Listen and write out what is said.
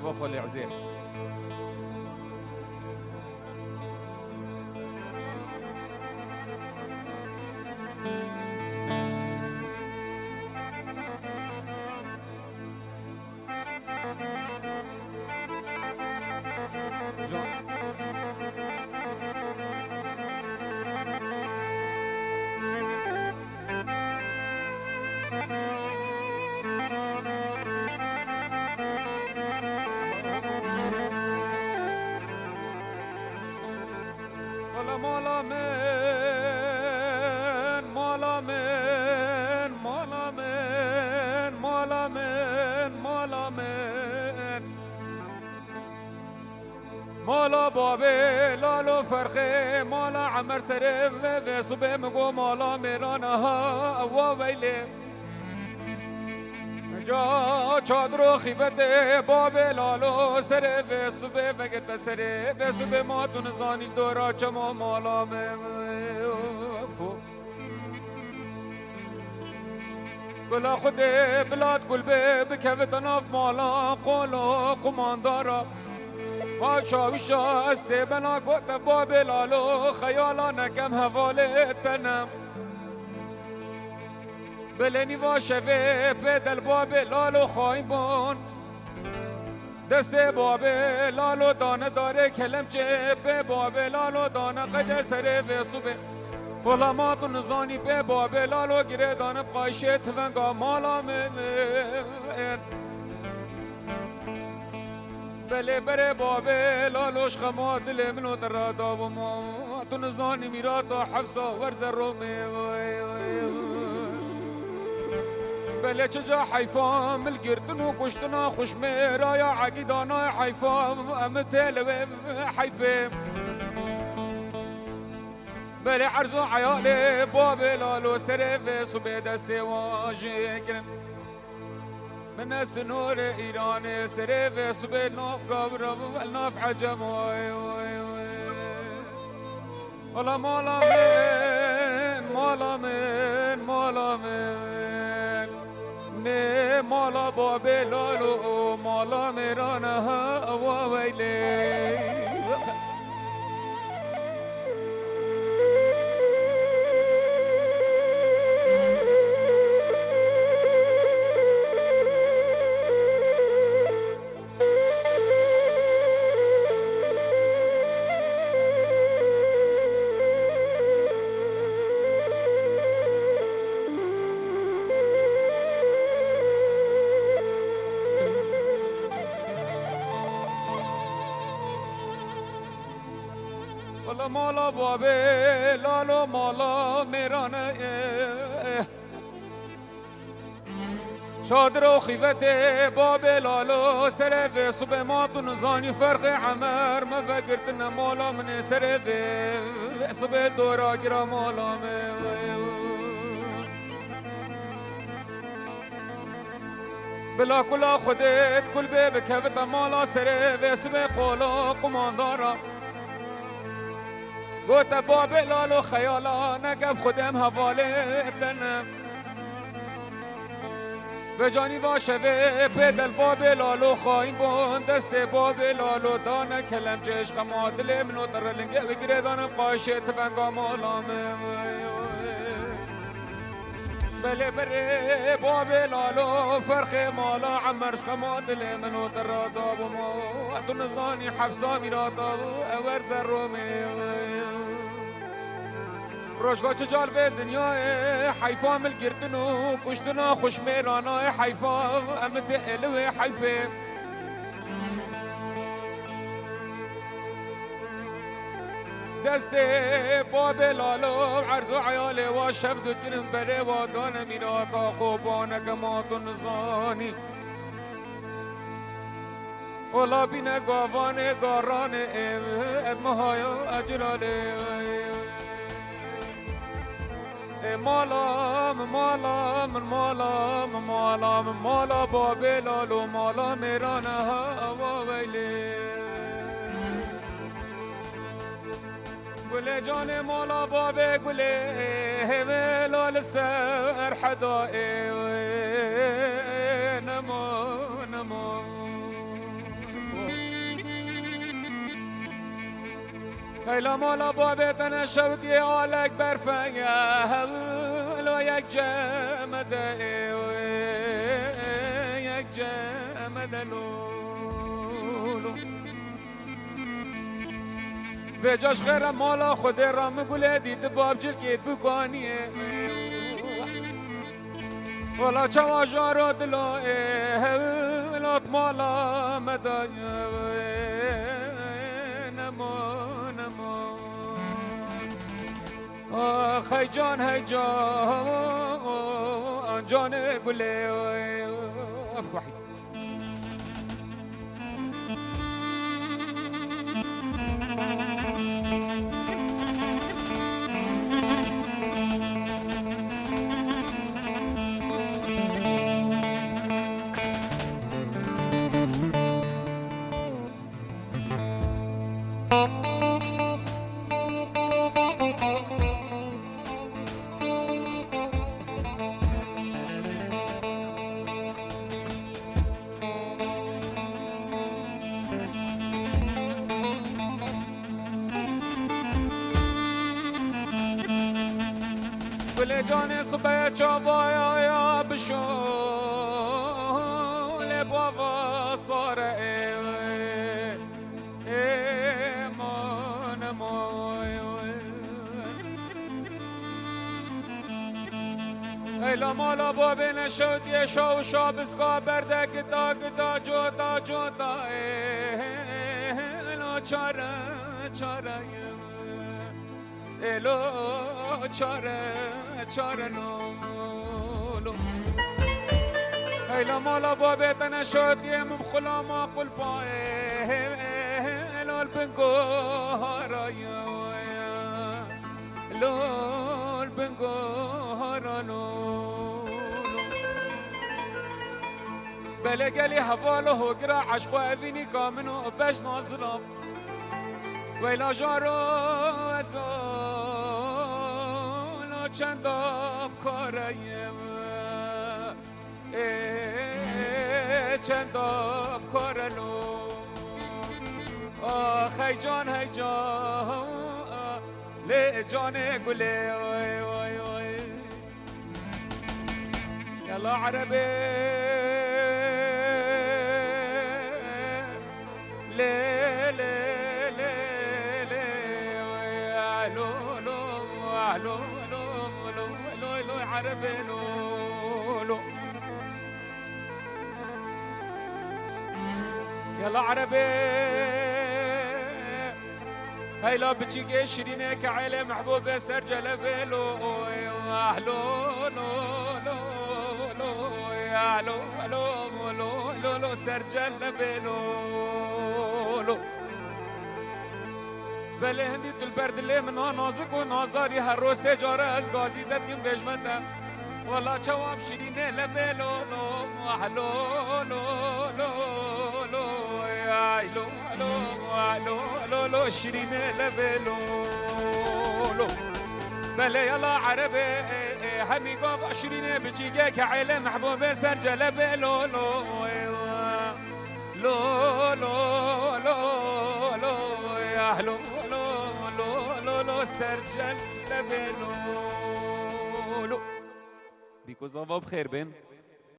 نافا خلی عزیز مالا من مالا من مالا من مالا من مالا من مالا بابي لالو فرخي مالا عمر سرف و صبح مگو مالا میرانها و ویلی جا چادر خیبت باب لالو سر و صبح فکر بسره و صبح ما دون زانیل دورا چما مالا فو بلا خود بلاد قلبه بکفت ناف مالا قولو قماندارا پادشاویشا استه بنا گوت باب لالو خیالا نکم حواله تنم بلنی و شفه پدل باب لالو خواهیم بون دست باب لالو دانه داره کلمچه به باب لالو دانه قد سره و صبح غلامات و نزانی به باب لالو گره دانه قایشه تفنگا مالا من بله بره باب لالوش خما دل منو در داب ما تو نزانی میراتا حفصا ورز رومي بله چجا حیفا ملگردن و کشتنا خوشمیرا یا عقیدانا حیفا امتل و حیفه بله عرض و عیال باب لالو سر و صبح دست واجه کرن من سنور ایران سر و صبح ناف قبر و ناف عجم ولا مالا من مالا من مالا من نه مالا باب لالو مالا میرانها و ویلی ولا مالا بابي لالو مالا میرانه شادر و خیفت باب لالو سر و صبح ما تو نزانی فرق عمر ما فکرتنا مالا من سر و صبح دورا گرا مالا بلا کلا خودت کل به بکفت مالا سر و صبح خولا قماندارا گوت باب لالو خیالا نگب خودم حواله تنم به جانی باشه و بدل باب لالو خواهیم بون دست باب لالو دانه کلم چش خما دل منو در لنگه بگیره دانم قاشه تفنگا مالامه بله بره باب لالو فرخ مالا عمرش خما دل منو در داب ما تو نزانی حفصا میرا داب اور زرومه روشگاه چجال به دنیای حیفا مل گردنو کشتنا خوش میرانای حیفا امت علوه حیفه دست باب لالو عرض و عیال و شفت و کنم بره و دانه میراتا خوبانه کمات و نزانی ولا بینه گاوانه گارانه ادمهای اجلاله مالا مالا مالا مالا مالا باب لالو مالا میرانه ها ویلی گل جان مالا باب گل لال سر حدائي نمو نمو ایلا مالا بابتن شوقی آلک برفیه لو یک جمده یک جمده لولو به جاش غیر مالا خود را مگوله دید باب جلکید بگانیه ولا چواجارو دلو لات مالا مدایه خی جان هی جان جان گله افوحید گل جان صبح چاوایا یا بشول بابا ساره ایمان مای ایلا مالا باب نشودی شو شابسکا برده گدا گدا جودا جودا ایلا چاره چاره الو چاره نولو ایلا مالا بابتن شدی من خلا ما قل پای الو البنگو هرایا الو البنگو هرانو بله گلی حوالو هگرا عشق و اوینی کامنو بش ناصراف ویلا جارو ازالا چند آب کاریم چند آب کارلو خی جان هی جان لی جان گله یلا عربی لو عربي لو يلا عربي هاي لا بتشيكي شيرينه كعيله محبوبه سرجله بلو لو يا لو سرجله بلو بله هندی تل برد لی من نازک و نازاری هر روز سجاره از گازی دادیم بجمته والا چواب شیرینه لبه لو لو لو شیرینه لبه لو بله یلا عربه همی گفت شیرینه بچیگه که عیله محبوبه سر جلبه لو لو سرجل لبنولو بیکو زواب خیر بین